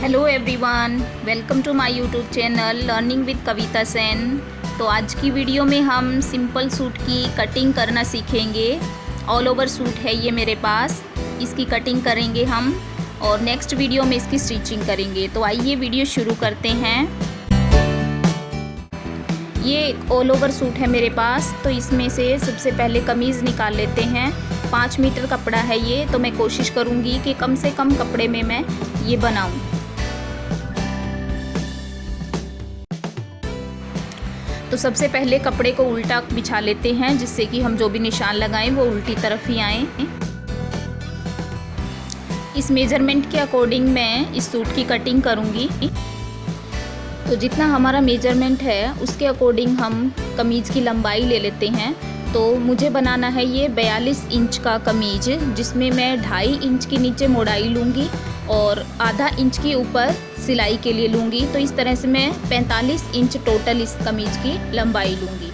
Hello everyone, welcome to my YouTube channel learning with Kavita Sen. तो आज की वीडियो में हम सिंपल सूट की कटिंग करना सीखेंगे। ऑल ओवर सूट है ये मेरे पास, इसकी कटिंग करेंगे हम और नेक्स्ट वीडियो में इसकी स्टिचिंग करेंगे। तो आइए वीडियो शुरू करते हैं। ये ऑल ओवर सूट है मेरे पास, तो इसमें से सबसे पहले कमीज़ निकाल लेते हैं। 5 मीटर कपड़ा है ये, तो मैं कोशिश करूँगी कि कम से कम कपड़े में मैं ये बनाऊँ। तो सबसे पहले कपड़े को उल्टा बिछा लेते हैं, जिससे कि हम जो भी निशान लगाएं वो उल्टी तरफ ही आएँ। इस मेजरमेंट के अकॉर्डिंग मैं इस सूट की कटिंग करूँगी। तो जितना हमारा मेजरमेंट है उसके अकॉर्डिंग हम कमीज़ की लंबाई ले लेते हैं। तो मुझे बनाना है ये 42 इंच का कमीज़, जिसमें मैं 2.5 इंच की नीचे मोड़ाई लूँगी और आधा इंच की ऊपर सिलाई के लिए लूँगी। तो इस तरह से मैं 45 इंच टोटल इस कमीज़ की लंबाई लूँगी।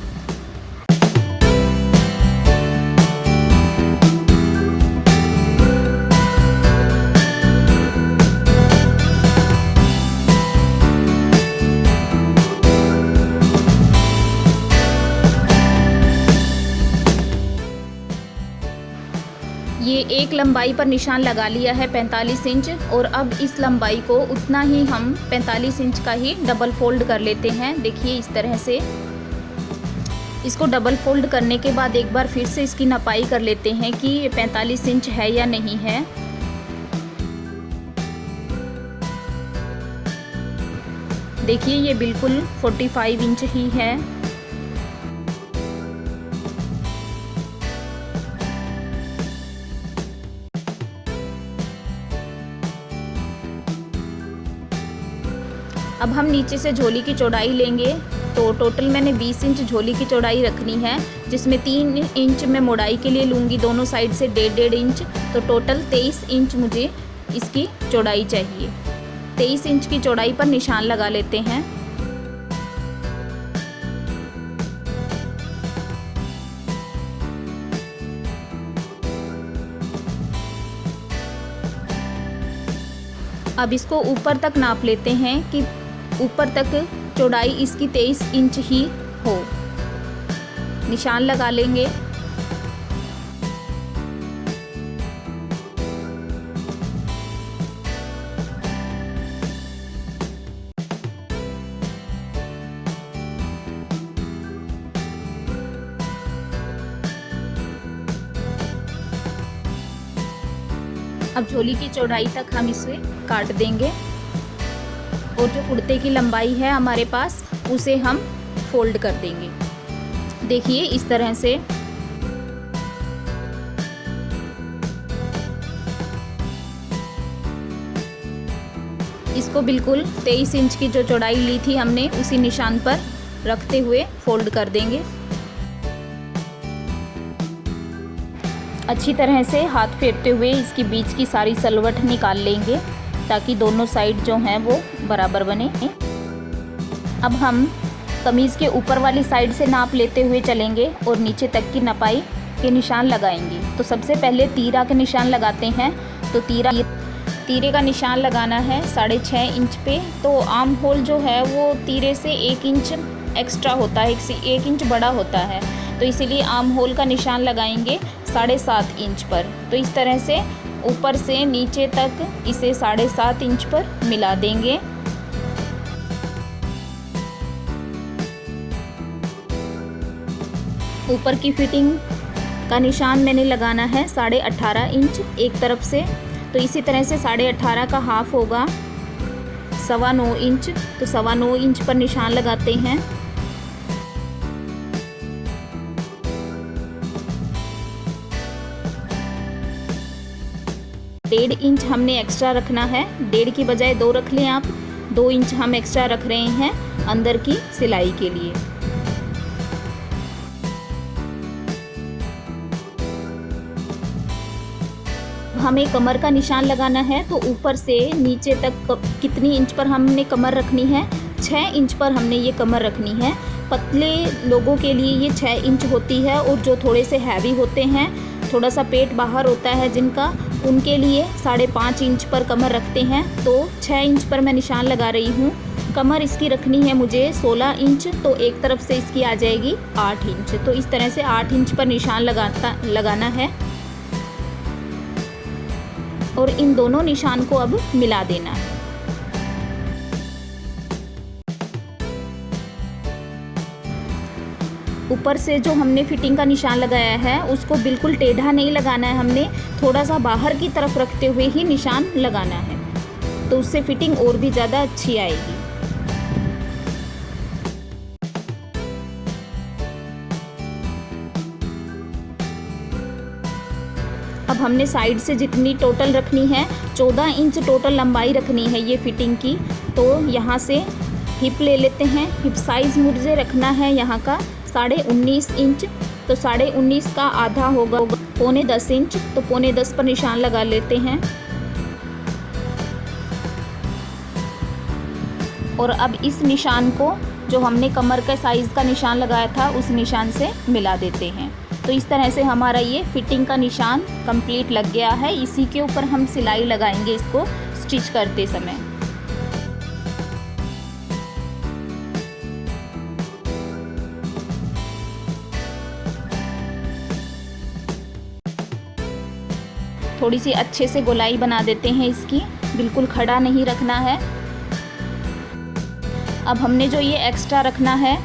ये एक लंबाई पर निशान लगा लिया है 45 इंच, और अब इस लंबाई को उतना ही हम 45 इंच का ही डबल फोल्ड कर लेते हैं। देखिए इस तरह से इसको डबल फोल्ड करने के बाद एक बार फिर से इसकी नपाई कर लेते हैं कि ये 45 इंच है या नहीं है। देखिए ये बिल्कुल 45 इंच ही है। अब हम नीचे से झोली की चौड़ाई लेंगे। तो टोटल मैंने 20 इंच झोली की चौड़ाई रखनी है, जिसमें 3 इंच मैं मोड़ाई के लिए लूँगी दोनों साइड से 1.5 इंच। तो टोटल 23 इंच मुझे इसकी चौड़ाई चाहिए। 23 इंच की चौड़ाई पर निशान लगा लेते हैं। अब इसको ऊपर तक नाप लेते हैं कि ऊपर तक चौड़ाई इसकी 23 इंच ही हो। निशान लगा लेंगे। अब झोली की चौड़ाई तक हम इसे काट देंगे और जो कुर्ते की लंबाई है हमारे पास उसे हम फोल्ड कर देंगे। देखिए इस तरह से। इसको बिल्कुल 23 इंच की जो चौड़ाई ली थी हमने उसी निशान पर रखते हुए फोल्ड कर देंगे। अच्छी तरह से हाथ फेरते हुए इसकी बीच की सारी सलवट निकाल लेंगे, ताकि दोनों साइड जो हैं वो बराबर बने। अब हम कमीज़ के ऊपर वाली साइड से नाप लेते हुए चलेंगे और नीचे तक की नपाई के निशान लगाएंगे। तो सबसे पहले तीरा के निशान लगाते हैं। तो तीरे का निशान लगाना है 6.5 इंच पे। तो आर्म होल जो है वो तीरे से 1 इंच एक्स्ट्रा होता है, 1 इंच बड़ा होता है। तो इसीलिए आर्म होल का निशान लगाएंगे 7.5 इंच पर। तो इस तरह से ऊपर से नीचे तक इसे 7.5 इंच पर मिला देंगे। ऊपर की फिटिंग का निशान मैंने लगाना है 18.5 इंच एक तरफ से। तो इसी तरह से 18.5 का हाफ होगा 9.25 इंच। तो 9.25 इंच पर निशान लगाते हैं। 1.5 इंच हमने एक्स्ट्रा रखना है। 1.5 की बजाय 2 रख लें आप। 2 इंच हम एक्स्ट्रा रख रहे हैं अंदर की सिलाई के लिए। हमें कमर का निशान लगाना है। तो ऊपर से नीचे तक कितनी इंच पर हमने कमर रखनी है? 6 इंच पर हमने ये कमर रखनी है। पतले लोगों के लिए ये 6 इंच होती है, और जो थोड़े से हैवी होते हैं, थोड़ा सा पेट बाहर होता है जिनका, उनके लिए 5.5 इंच पर कमर रखते हैं, तो 6 इंच पर मैं निशान लगा रही हूँ। कमर इसकी रखनी है मुझे 16 इंच, तो एक तरफ से इसकी आ जाएगी 8 इंच। तो इस तरह से 8 इंच पर निशान लगाना है और इन दोनों निशान को अब मिला देना है। ऊपर से जो हमने फिटिंग का निशान लगाया है उसको बिल्कुल टेढ़ा नहीं लगाना है, हमने थोड़ा सा बाहर की तरफ रखते हुए ही निशान लगाना है, तो उससे फिटिंग और भी ज़्यादा अच्छी आएगी। अब हमने साइड से जितनी टोटल रखनी है, 14 इंच टोटल लंबाई रखनी है ये फिटिंग की। तो यहाँ से हिप ले लेते हैं। हिप साइज़ मुझे रखना है यहाँ का 19.5 इंच, तो 19.5 का आधा होगा 9.25 इंच, तो 9.25 पर निशान लगा लेते हैं। और अब इस निशान को जो हमने कमर के साइज़ का निशान लगाया था उस निशान से मिला देते हैं। तो इस तरह से हमारा ये फिटिंग का निशान कंप्लीट लग गया है। इसी के ऊपर हम सिलाई लगाएंगे इसको स्टिच करते समय। थोड़ी सी अच्छे से गोलाई बना देते हैं इसकी, बिल्कुल खड़ा नहीं रखना है। अब हमने जो ये एक्स्ट्रा रखना है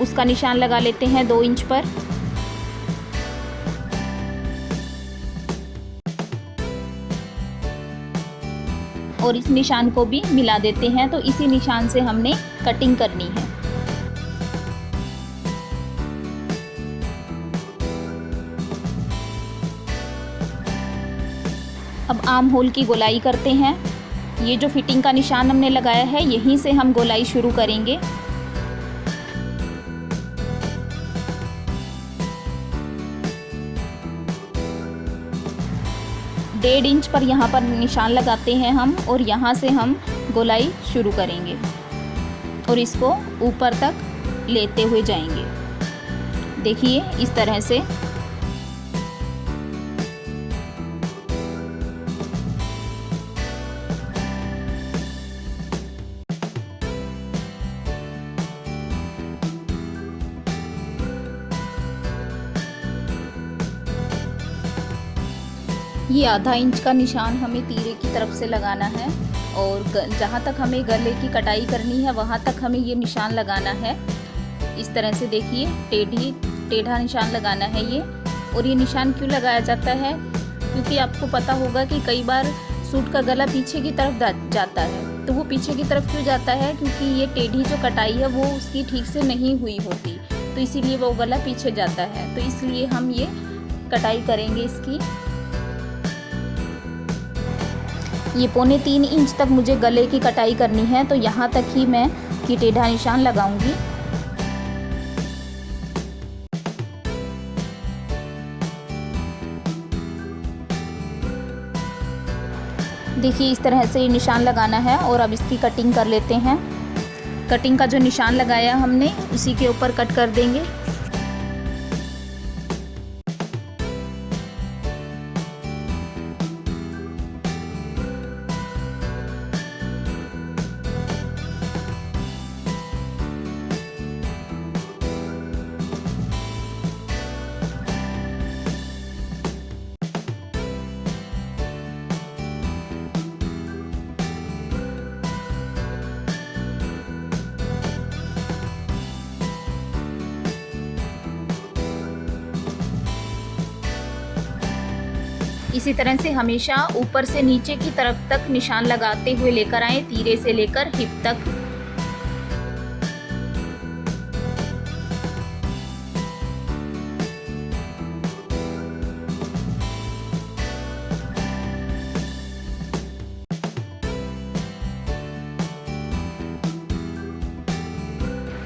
उसका निशान लगा लेते हैं 2 इंच पर। और इस निशान को भी मिला देते हैं, तो इसी निशान से हमने कटिंग करनी है। अब आर्म होल की गोलाई करते हैं। ये जो फिटिंग का निशान हमने लगाया है यहीं से हम गोलाई शुरू करेंगे। डेढ़ इंच पर यहाँ पर निशान लगाते हैं हम, और यहाँ से हम गोलाई शुरू करेंगे और इसको ऊपर तक लेते हुए जाएंगे। देखिए इस तरह से। ये आधा इंच का निशान हमें तीरे की तरफ से लगाना है, और जहाँ तक हमें गले की कटाई करनी है वहाँ तक हमें ये निशान लगाना है। इस तरह से देखिए टेढ़ा निशान लगाना है ये। और ये निशान क्यों लगाया जाता है, क्योंकि आपको पता होगा कि कई बार सूट का गला पीछे की तरफ जाता है। तो वो पीछे की तरफ क्यों जाता है, क्योंकि ये टेढ़ी जो कटाई है वो उसकी ठीक से नहीं हुई होती, तो इसीलिए वो गला पीछे जाता है। तो इसलिए हम ये कटाई करेंगे इसकी। ये 3.25 इंच तक मुझे गले की कटाई करनी है, तो यहाँ तक ही मैं ये टेढ़ा निशान लगाऊंगी। देखिए इस तरह से ये निशान लगाना है, और अब इसकी कटिंग कर लेते हैं। कटिंग का जो निशान लगाया हमने उसी के ऊपर कट कर देंगे। इसी तरह से हमेशा ऊपर से नीचे की तरफ तक निशान लगाते हुए लेकर आए, तीरे से लेकर हिप तक।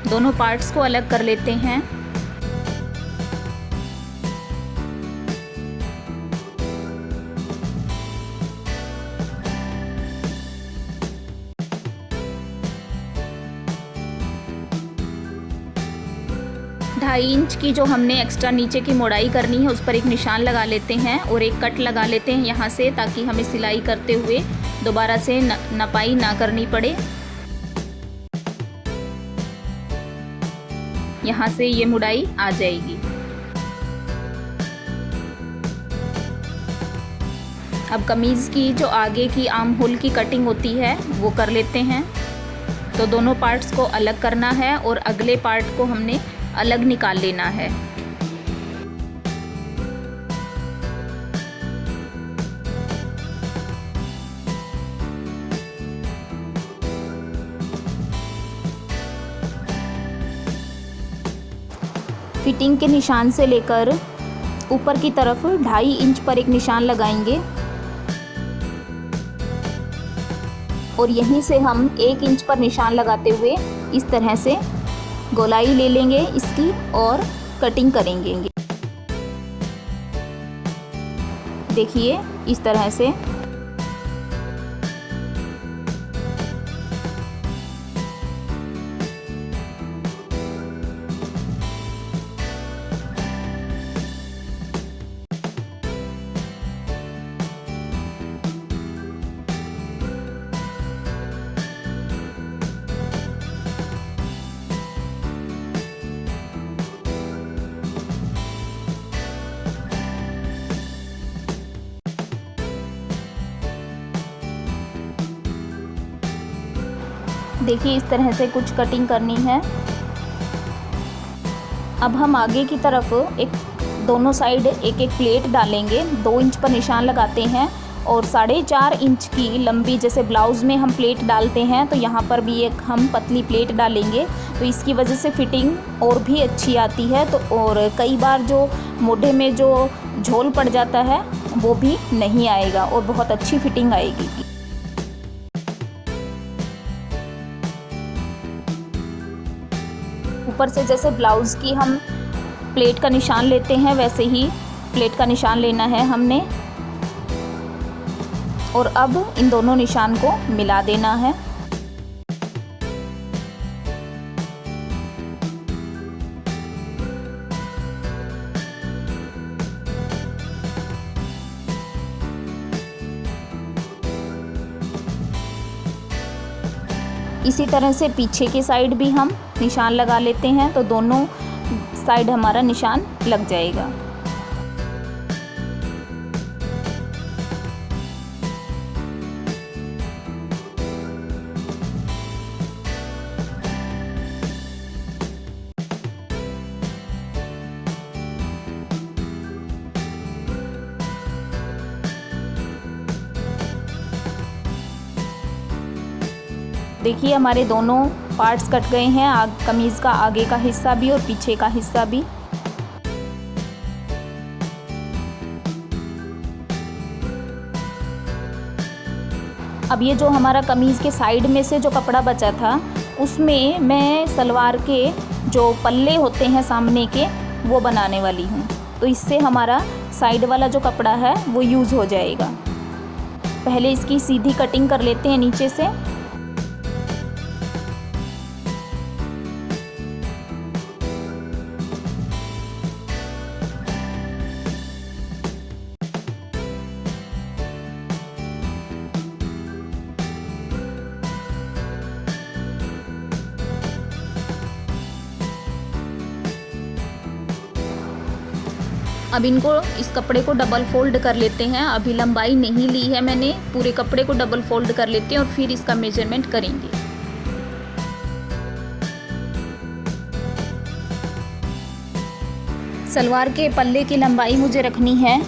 दोनों पार्ट्स को अलग कर लेते हैं। 2.5 इंच की जो हमने एक्स्ट्रा नीचे की मोड़ाई करनी है उस पर एक निशान लगा लेते हैं और एक कट लगा लेते हैं यहाँ से, ताकि हमें सिलाई करते हुए दोबारा से नपाई ना करनी पड़े। यहाँ से ये मुड़ाई आ जाएगी। अब कमीज़ की जो आगे की आर्म होल की कटिंग होती है वो कर लेते हैं। तो दोनों पार्ट्स को अलग करना है और अगले पार्ट को हमने अलग निकाल लेना है। फिटिंग के निशान से लेकर ऊपर की तरफ 2.5 इंच पर एक निशान लगाएंगे और यहीं से हम 1 इंच पर निशान लगाते हुए इस तरह से गोलाई ले लेंगे इसकी और कटिंग करेंगे। देखिए इस तरह से। देखिए इस तरह से कुछ कटिंग करनी है। अब हम आगे की तरफ दोनों साइड एक एक प्लेट डालेंगे। 2 इंच पर निशान लगाते हैं और 4.5 इंच की लंबी, जैसे ब्लाउज़ में हम प्लेट डालते हैं तो यहाँ पर भी एक हम पतली प्लेट डालेंगे। तो इसकी वजह से फिटिंग और भी अच्छी आती है। तो और कई बार जो मोढे में जो झोल पड़ जाता है वो भी नहीं आएगा और बहुत अच्छी फिटिंग आएगी। ऊपर से जैसे ब्लाउज़ की हम प्लेट का निशान लेते हैं वैसे ही प्लेट का निशान लेना है हमने और अब इन दोनों निशान को मिला देना है। इसी तरह से पीछे की साइड भी हम निशान लगा लेते हैं तो दोनों साइड हमारा निशान लग जाएगा। देखिए हमारे दोनों पार्ट्स कट गए हैं, कमीज़ का आगे का हिस्सा भी और पीछे का हिस्सा भी। अब ये जो हमारा कमीज़ के साइड में से जो कपड़ा बचा था उसमें मैं सलवार के जो पल्ले होते हैं सामने के वो बनाने वाली हूँ। तो इससे हमारा साइड वाला जो कपड़ा है वो यूज़ हो जाएगा। पहले इसकी सीधी कटिंग कर लेते हैं नीचे से। अब इनको इस कपड़े को डबल फोल्ड कर लेते हैं। अभी लंबाई नहीं ली है मैंने, पूरे कपड़े को डबल फोल्ड कर लेते हैं और फिर इसका मेजरमेंट करेंगे। सलवार के पल्ले की लंबाई मुझे रखनी है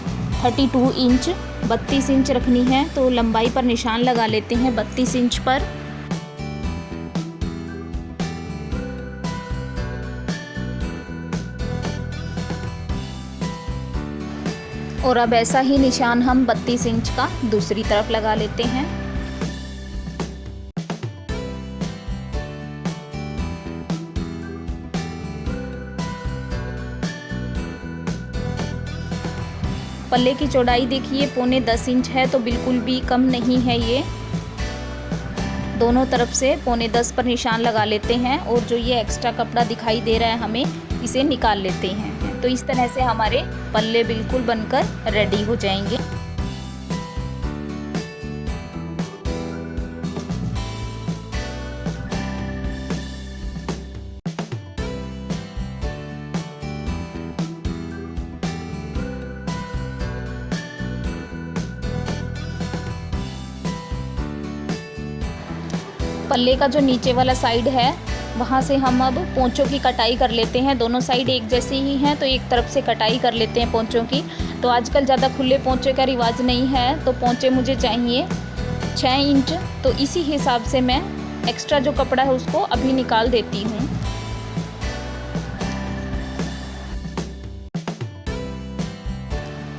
32 इंच, 32 इंच रखनी है। तो लंबाई पर निशान लगा लेते हैं 32 इंच पर। और अब ऐसा ही निशान हम 32 इंच का दूसरी तरफ लगा लेते हैं। पल्ले की चौड़ाई देखिए 9.25 इंच है, तो बिल्कुल भी कम नहीं है ये। दोनों तरफ से 9.25 पर निशान लगा लेते हैं और जो ये एक्स्ट्रा कपड़ा दिखाई दे रहा है हमें इसे निकाल लेते हैं। तो इस तरह से हमारे पल्ले बिल्कुल बनकर रेडी हो जाएंगे। पल्ले का जो नीचे वाला साइड है वहाँ से हम अब पोंचों की कटाई कर लेते हैं। दोनों साइड एक जैसे ही हैं तो एक तरफ से कटाई कर लेते हैं पोंचों की। तो आजकल ज़्यादा खुले पोंचे का रिवाज नहीं है, तो पोंचे मुझे चाहिए 6 इंच। तो इसी हिसाब से मैं एक्स्ट्रा जो कपड़ा है उसको अभी निकाल देती हूँ।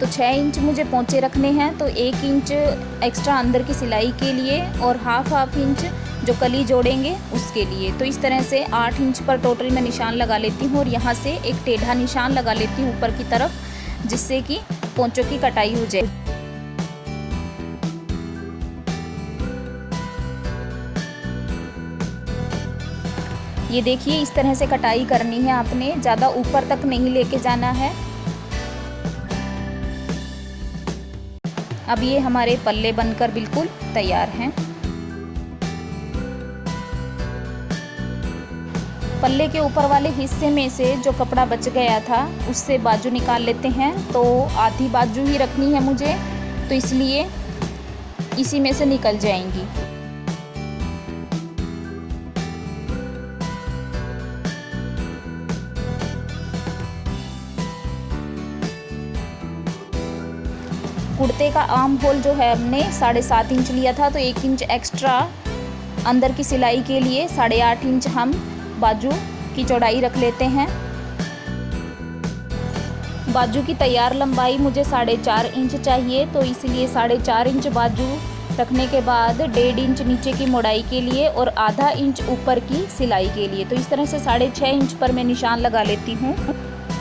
तो 6 इंच मुझे पोंचे रखने हैं, तो 1 इंच एक्स्ट्रा अंदर की सिलाई के लिए और हाफ इंच जो कली जोड़ेंगे उसके लिए। तो इस तरह से 8 इंच पर टोटल मैं निशान लगा लेती हूँ और यहाँ से एक टेढ़ा निशान लगा लेती हूँ ऊपर की तरफ, जिससे कि पोंचों की कटाई हो जाए। ये देखिए इस तरह से कटाई करनी है आपने, ज़्यादा ऊपर तक नहीं लेके जाना है। अब ये हमारे पल्ले बनकर बिल्कुल तैयार हैं। पल्ले के ऊपर वाले हिस्से में से जो कपड़ा बच गया था उससे बाजू निकाल लेते हैं। तो आधी बाजू ही रखनी है मुझे, तो इसलिए इसी में से निकल जाएंगी। कुर्ते का आर्म होल जो है हमने 7.5 इंच लिया था, तो 1 इंच एक्स्ट्रा अंदर की सिलाई के लिए 8.5 इंच हम बाजू की चौड़ाई रख लेते हैं। बाजू की तैयार लंबाई मुझे 4.5 इंच चाहिए, तो इसलिए 4.5 इंच बाजू रखने के बाद 1.5 इंच नीचे की मोड़ाई के लिए और आधा इंच ऊपर की सिलाई के लिए। तो इस तरह से 6.5 इंच पर मैं निशान लगा लेती हूँ।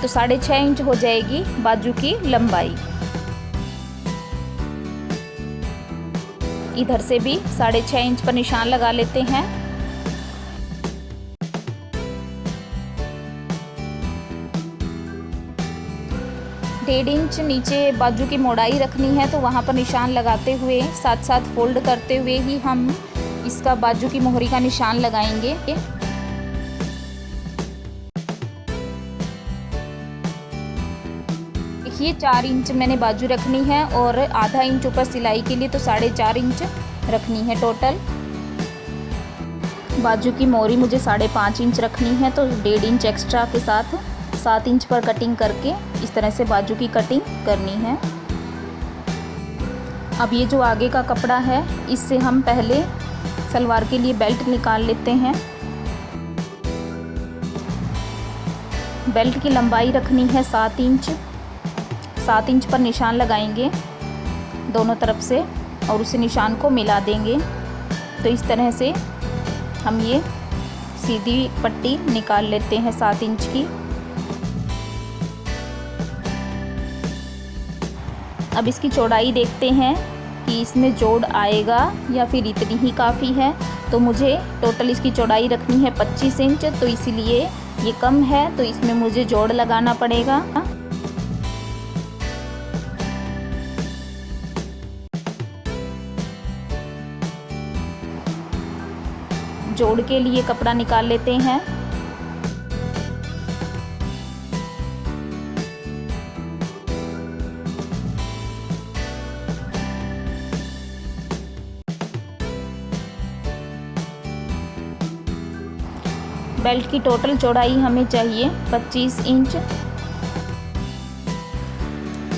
तो 6.5 इंच हो जाएगी बाजू की लंबाई। इधर से भी 6.5 इंच पर निशान लगा लेते हैं। डेढ़ इंच नीचे बाजू की मोड़ाई रखनी है, तो वहाँ पर निशान लगाते हुए साथ साथ फोल्ड करते हुए ही हम इसका बाजू की मोहरी का निशान लगाएंगे। देखिए 4 इंच मैंने बाजू रखनी है और आधा इंच ऊपर सिलाई के लिए, तो 4.5 इंच रखनी है टोटल। बाजू की मोहरी मुझे 5.5 इंच रखनी है, तो 1.5 इंच एक्स्ट्रा के साथ 7 इंच पर कटिंग करके इस तरह से बाजू की कटिंग करनी है। अब ये जो आगे का कपड़ा है इससे हम पहले सलवार के लिए बेल्ट निकाल लेते हैं। बेल्ट की लंबाई रखनी है 7 इंच। 7 इंच पर निशान लगाएंगे दोनों तरफ से और उस निशान को मिला देंगे। तो इस तरह से हम ये सीधी पट्टी निकाल लेते हैं 7 इंच की। अब इसकी चौड़ाई देखते हैं कि इसमें जोड़ आएगा या फिर इतनी ही काफ़ी है। तो मुझे टोटल इसकी चौड़ाई रखनी है 25 इंच, तो इसलिए ये कम है, तो इसमें मुझे जोड़ लगाना पड़ेगा। जोड़ के लिए कपड़ा निकाल लेते हैं। बेल्ट की टोटल चौड़ाई हमें चाहिए 25 इंच।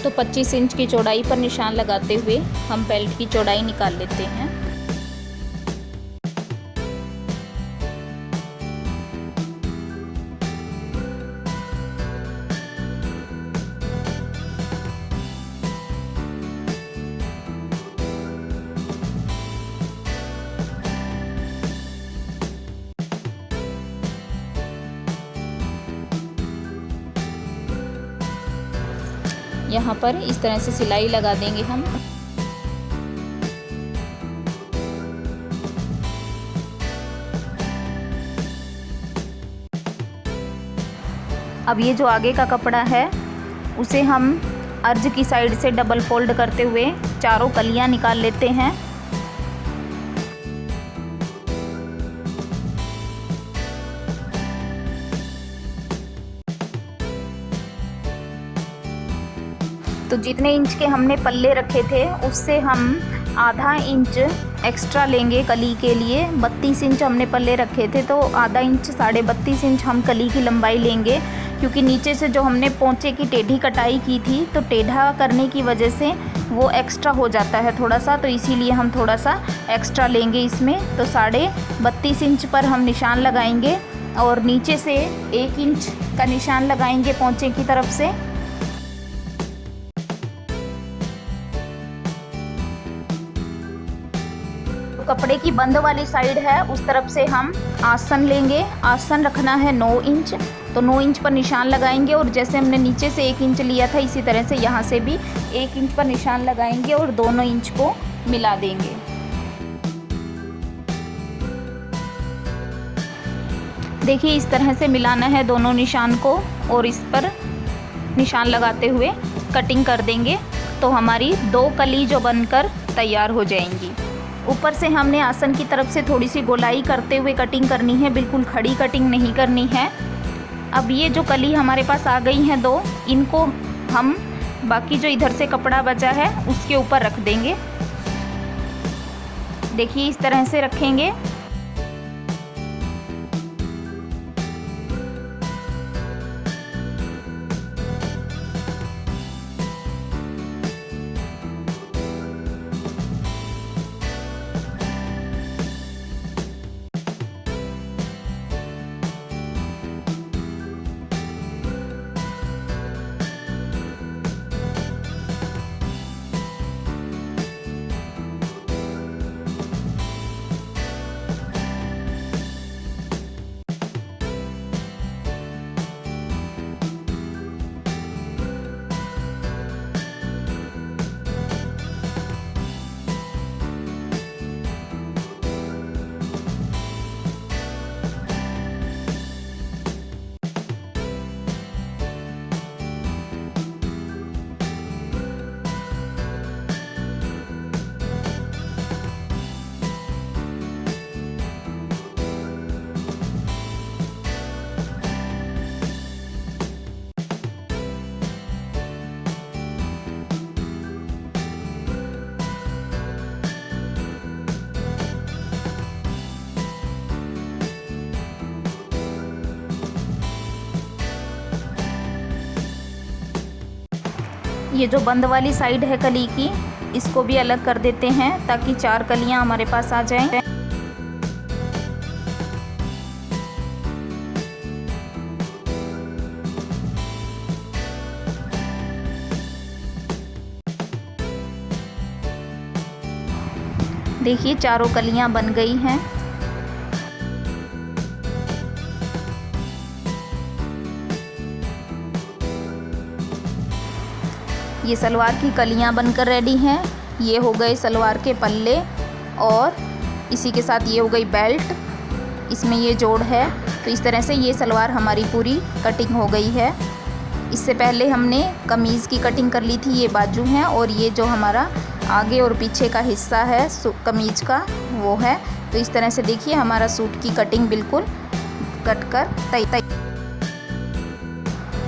तो 25 इंच की चौड़ाई पर निशान लगाते हुए हम बेल्ट की चौड़ाई निकाल लेते हैं। यहाँ पर इस तरह से सिलाई लगा देंगे हम। अब ये जो आगे का कपड़ा है उसे हम अर्ज की साइड से डबल फोल्ड करते हुए चारों कलियां निकाल लेते हैं। तो जितने इंच के हमने पल्ले रखे थे उससे हम आधा इंच एक्स्ट्रा लेंगे कली के लिए। 32 इंच हमने पल्ले रखे थे तो आधा इंच 32.5 इंच हम कली की लंबाई लेंगे, क्योंकि नीचे से जो हमने पोंचे की टेढ़ी कटाई की थी तो टेढ़ा करने की वजह से वो एक्स्ट्रा हो जाता है थोड़ा सा, तो इसीलिए हम थोड़ा सा एक्स्ट्रा लेंगे इसमें। तो 32.5 इंच पर हम निशान लगाएंगे और नीचे से 1 इंच का निशान लगाएंगे पोंचे की तरफ से। कपड़े की बंद वाली साइड है उस तरफ से हम आसन लेंगे। आसन रखना है 9 इंच, तो 9 इंच पर निशान लगाएंगे और जैसे हमने नीचे से 1 इंच लिया था इसी तरह से यहाँ से भी 1 इंच पर निशान लगाएंगे और दोनों इंच को मिला देंगे। देखिए इस तरह से मिलाना है दोनों निशान को और इस पर निशान लगाते हुए कटिंग कर देंगे तो हमारी 2 कली जो बनकर तैयार हो जाएंगी। ऊपर से हमने आसन की तरफ से थोड़ी सी गोलाई करते हुए कटिंग करनी है, बिल्कुल खड़ी कटिंग नहीं करनी है। अब ये जो कली हमारे पास आ गई हैं 2, इनको हम बाकी जो इधर से कपड़ा बचा है उसके ऊपर रख देंगे। देखिए इस तरह से रखेंगे। ये जो बंद वाली साइड है कली की इसको भी अलग कर देते हैं ताकि 4 कलियां हमारे पास आ जाएं। देखिए चारों कलियां बन गई हैं। ये सलवार की कलियां बनकर रेडी हैं। ये हो गए सलवार के पल्ले और इसी के साथ ये हो गई बेल्ट, इसमें ये जोड़ है। तो इस तरह से ये सलवार हमारी पूरी कटिंग हो गई है। इससे पहले हमने कमीज़ की कटिंग कर ली थी, ये बाजू हैं और ये जो हमारा आगे और पीछे का हिस्सा है कमीज़ का वो है। तो इस तरह से देखिए हमारा सूट की कटिंग बिल्कुल कट कर तैयार।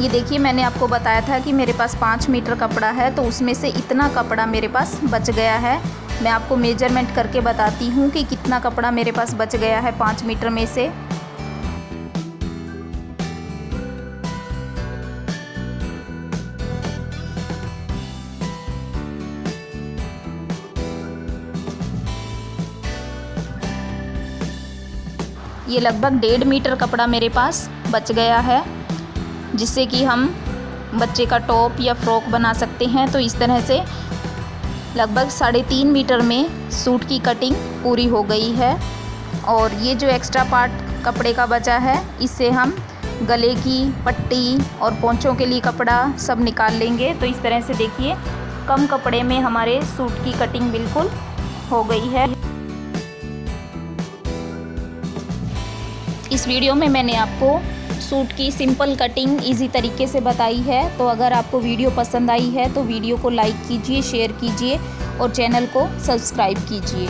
ये देखिए मैंने आपको बताया था कि मेरे पास 5 मीटर कपड़ा है तो उसमें से इतना कपड़ा मेरे पास बच गया है। मैं आपको मेजरमेंट करके बताती हूँ कि कितना कपड़ा मेरे पास बच गया है 5 मीटर में से। ये लगभग 1.5 मीटर कपड़ा मेरे पास बच गया है, जिससे कि हम बच्चे का टॉप या फ्रॉक बना सकते हैं। तो इस तरह से लगभग 3.5 मीटर में सूट की कटिंग पूरी हो गई है। और ये जो एक्स्ट्रा पार्ट कपड़े का बचा है इससे हम गले की पट्टी और पोंचों के लिए कपड़ा सब निकाल लेंगे। तो इस तरह से देखिए कम कपड़े में हमारे सूट की कटिंग बिल्कुल हो गई है। इस वीडियो में मैंने आपको सूट की सिंपल कटिंग इजी तरीके से बताई है। तो अगर आपको वीडियो पसंद आई है तो वीडियो को लाइक कीजिए, शेयर कीजिए और चैनल को सब्सक्राइब कीजिए।